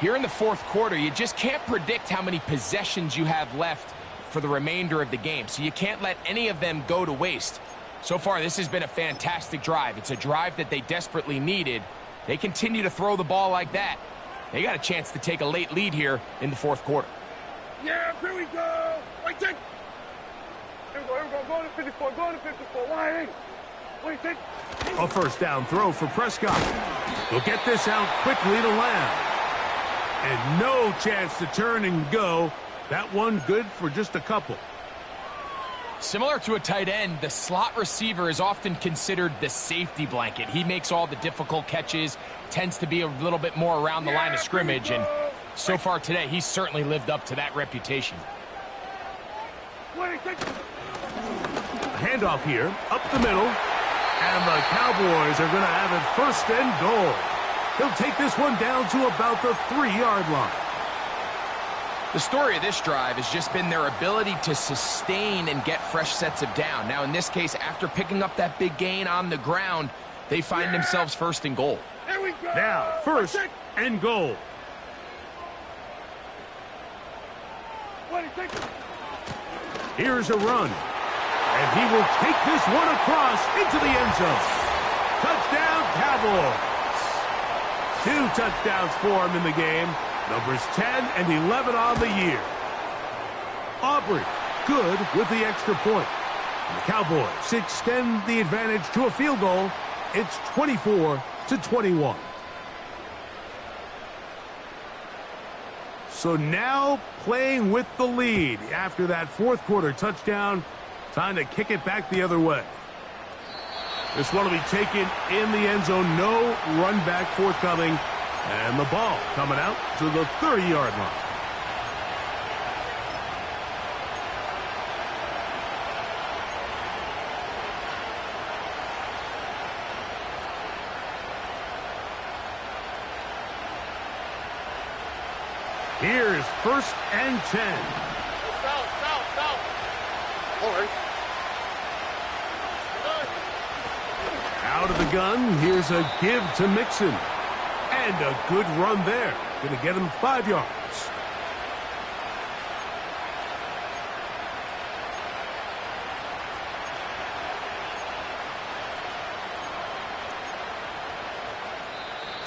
Here in the fourth quarter, you just can't predict how many possessions you have left for the remainder of the game, so you can't let any of them go to waste. So far, this has been a fantastic drive. It's a drive that they desperately needed. They continue to throw the ball like that. They got a chance to take a late lead here in the fourth quarter. Yeah, here we go. Wait, take. Here we go. Go to 54. Go to 54. Why? Wait, take. A first down throw for Prescott. He'll get this out quickly to Lamb. And no chance to turn and go. That one good for just a couple. Similar to a tight end, the slot receiver is often considered the safety blanket. He makes all the difficult catches, tends to be a little bit more around the line of scrimmage, and so far today, he's certainly lived up to that reputation. Handoff here, up the middle, and the Cowboys are going to have it first and goal. He'll take this one down to about the 3-yard line. The story of this drive has just been their ability to sustain and get fresh sets of down. Now, in this case, after picking up that big gain on the ground, they find themselves first and goal. Here we go. Now, first and goal. Here's a run. And he will take this one across into the end zone. Touchdown, Cowboys. 2 touchdowns for him in the game. Numbers 10 and 11 on the year. Aubrey, good with the extra point. And the Cowboys extend the advantage to a field goal. It's 24-21. So now playing with the lead after that fourth quarter touchdown. Time to kick it back the other way. This one will be taken in the end zone. No run back forthcoming. And the ball coming out to the 30-yard line. Here's first and 10. South. All right. Out of the gun, here's a give to Mixon. And a good run there. Going to get him 5 yards.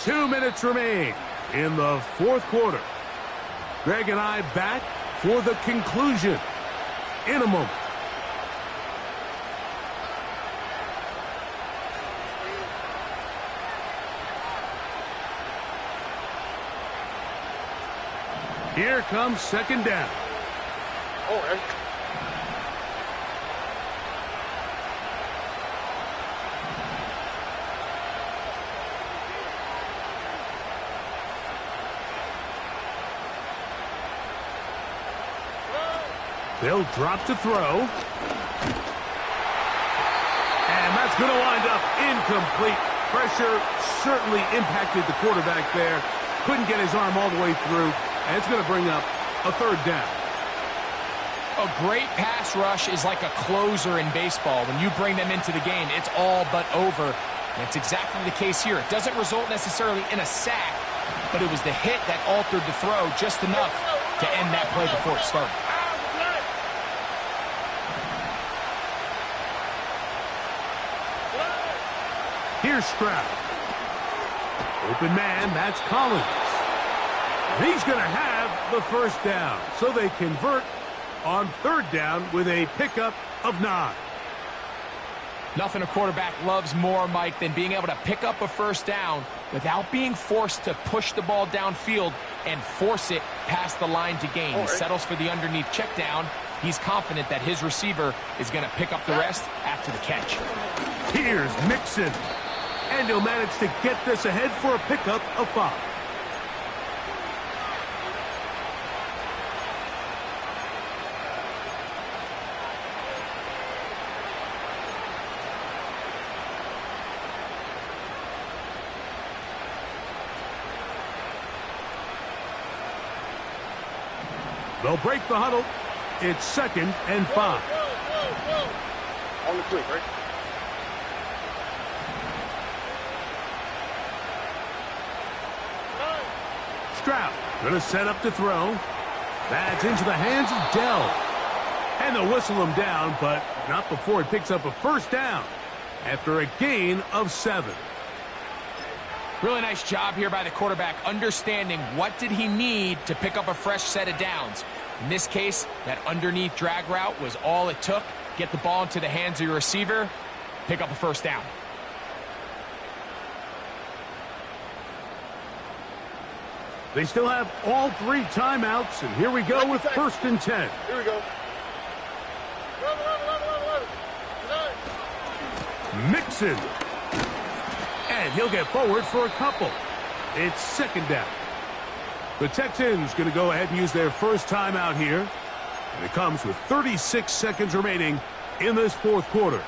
Two minutes remain in the fourth quarter. Greg and I back for the conclusion in a moment. Here comes second down. All right. They'll drop to throw. And that's going to wind up incomplete. Pressure certainly impacted the quarterback there. Couldn't get his arm all the way through. And it's going to bring up a third down. A great pass rush is like a closer in baseball. When you bring them into the game, it's all but over. And it's exactly the case here. It doesn't result necessarily in a sack, but it was the hit that altered the throw just enough to end that play before it started. Here's Stroud. Open man, that's Collins. And he's going to have the first down. So they convert on third down with a pickup of 9. Nothing a quarterback loves more, Mike, than being able to pick up a first down without being forced to push the ball downfield and force it past the line to gain. He settles for the underneath check down. He's confident that his receiver is going to pick up the rest after the catch. Here's Mixon. And he'll manage to get this ahead for a pickup of 5. They'll break the huddle. It's 2nd and 5. On the quick, right? Stroud going to set up to throw. That's into the hands of Dell. And they'll whistle him down, but not before he picks up a first down after a gain of 7. Really nice job here by the quarterback, understanding what did he need to pick up a fresh set of downs. In this case, that underneath drag route was all it took. Get the ball into the hands of your receiver, pick up a first down. They still have all 3 timeouts, and here we go with 1st and 10. Here we go. Mixon. And he'll get forward for a couple. It's 2nd down. The Texans going to go ahead and use their first timeout here. And it comes with 36 seconds remaining in this 4th quarter.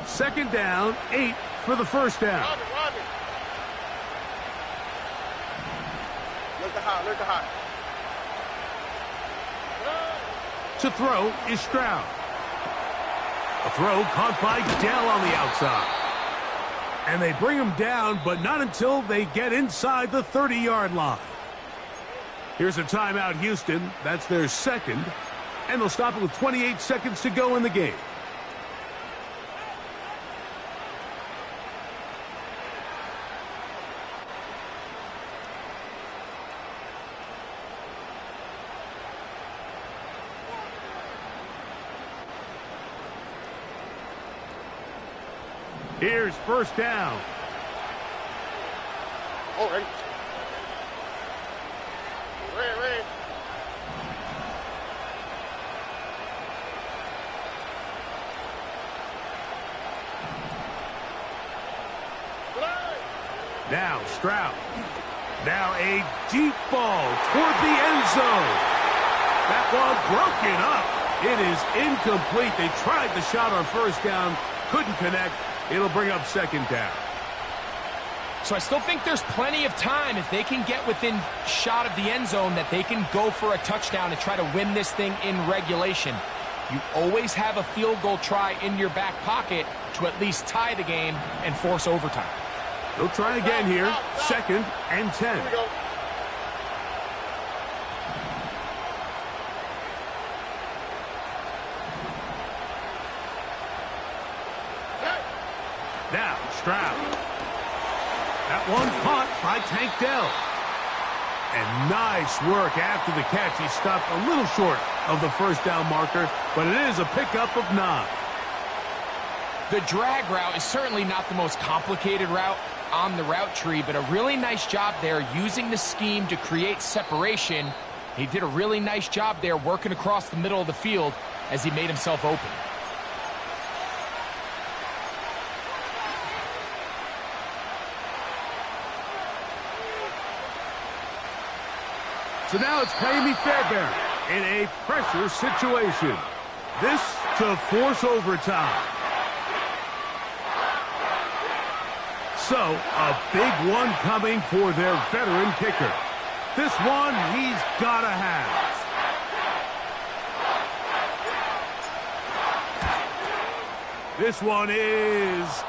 Second down, 8 for the first down. Look the high. To throw is Stroud. A throw caught by Dell on the outside. And they bring him down, but not until they get inside the 30-yard line. Here's a timeout, Houston. That's their 2nd. And they'll stop it with 28 seconds to go in the game. Here's first down. All right. Ready. Now Stroud. Now a deep ball toward the end zone. That ball broken up. It is incomplete. They tried the shot on first down. Couldn't connect. It'll bring up 2nd down. So I still think there's plenty of time if they can get within shot of the end zone that they can go for a touchdown and try to win this thing in regulation. You always have a field goal try in your back pocket to at least tie the game and force overtime. They'll try again here. 2nd and 10. Here we go. Now Stroud. That one caught by Tank Dell. And nice work after the catch. He stopped a little short of the first down marker, but it is a pickup of 9. The drag route is certainly not the most complicated route on the route tree, but a really nice job there using the scheme to create separation. He did a really nice job there working across the middle of the field as he made himself open. So now it's Pamey Fairbairn in a pressure situation. This to force overtime. So, a big one coming for their veteran kicker. This one he's got to have. This one is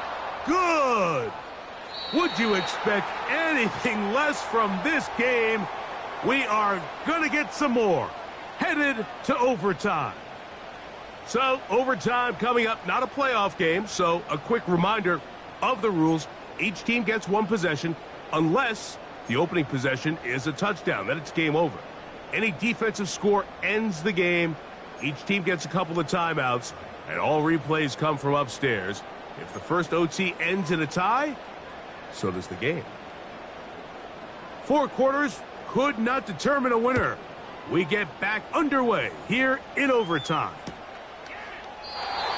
good. Would you expect anything less from this game? We are going to get some more. Headed to overtime. So, overtime coming up, not a playoff game, so a quick reminder of the rules. Each team gets one possession unless the opening possession is a touchdown. Then it's game over. Any defensive score ends the game. Each team gets a couple of timeouts, and all replays come from upstairs. If the first OT ends in a tie, so does the game. 4 quarters could not determine a winner. We get back underway here in overtime.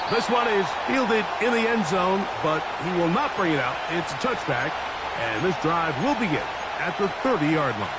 This one is fielded in the end zone, but he will not bring it out. It's a touchback, and this drive will begin at the 30-yard line.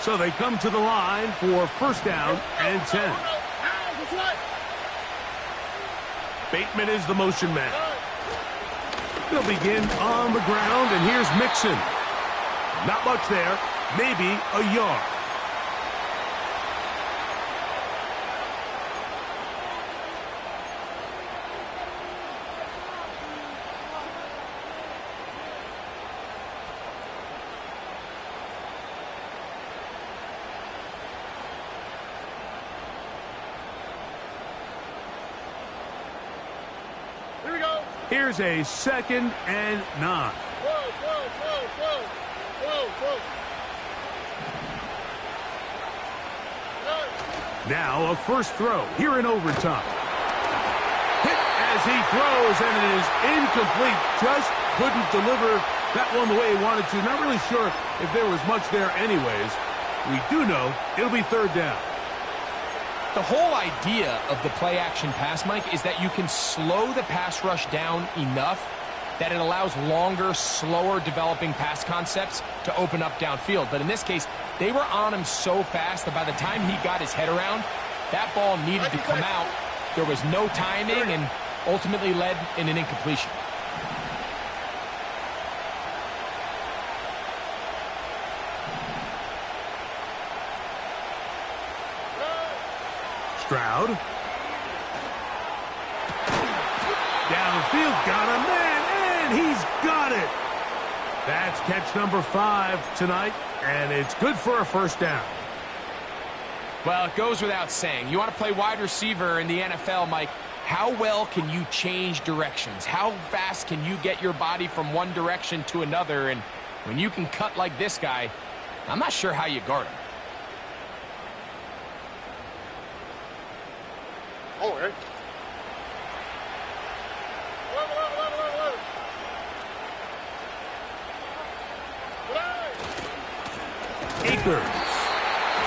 So they come to the line for first down and 10. Bateman is the motion man. They'll begin on the ground, and here's Mixon. Not much there, maybe a yard. Here's a 2nd and 9. Now a first throw here in overtime. Hit as he throws, and it is incomplete. Just couldn't deliver that one the way he wanted to. Not really sure if there was much there anyways. We do know it'll be 3rd down. The whole idea of the play-action pass, Mike, is that you can slow the pass rush down enough that it allows longer, slower developing pass concepts to open up downfield. But in this case, they were on him so fast that by the time he got his head around, that ball needed to come out. There was no timing and ultimately led in an incompletion. Stroud. Downfield, got a man, and he's got it. That's catch number 5 tonight, and it's good for a first down. Well, it goes without saying. You want to play wide receiver in the NFL, Mike, how well can you change directions? How fast can you get your body from one direction to another? And when you can cut like this guy, I'm not sure how you guard him. Oh, eh? Akers.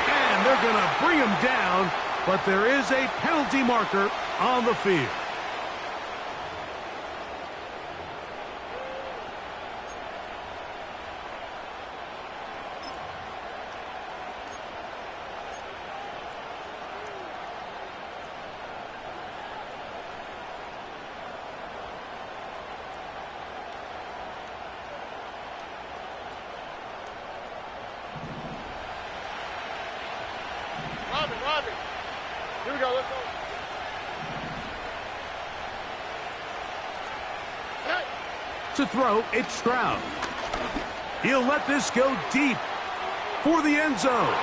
And they're going to bring him down, but there is a penalty marker on the field. Robbie. Here we go, let's go. Hey. To throw, it's Stroud. He'll let this go deep for the end zone.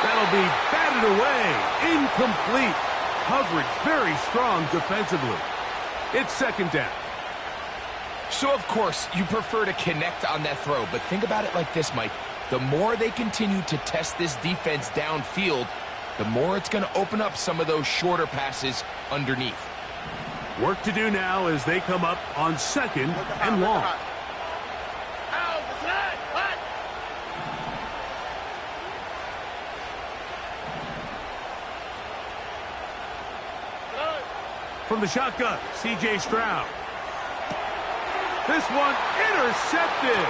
That'll be batted away. Incomplete. Coverage very strong defensively. It's 2nd down. So, of course, you prefer to connect on that throw, but think about it like this, Mike. The more they continue to test this defense downfield, the more it's going to open up some of those shorter passes underneath. Work to do now as they come up on 2nd and long. From the shotgun, C.J. Stroud. This one intercepted.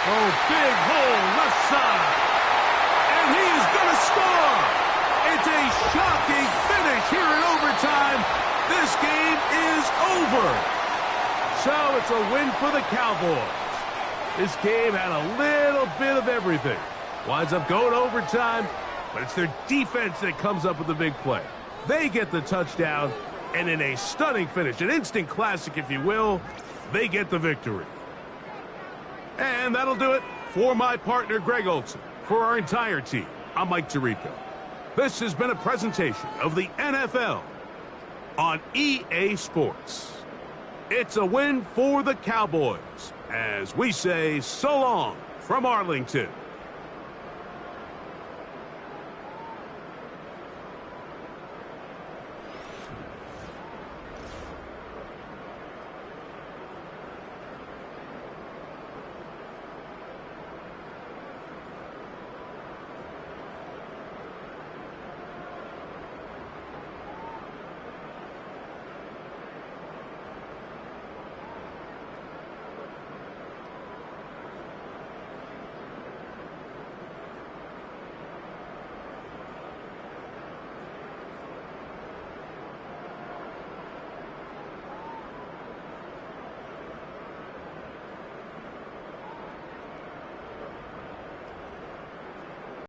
Oh, big hole left side. And he is going to score. It's a shocking finish here in overtime. This game is over. So it's a win for the Cowboys. This game had a little bit of everything. Winds up going overtime, but it's their defense that comes up with the big play. They get the touchdown, and in a stunning finish, an instant classic, if you will, they get the victory. And that'll do it for my partner, Greg Olson. For our entire team, I'm Mike Tirico. This has been a presentation of the NFL on EA Sports. It's a win for the Cowboys, as we say so long from Arlington.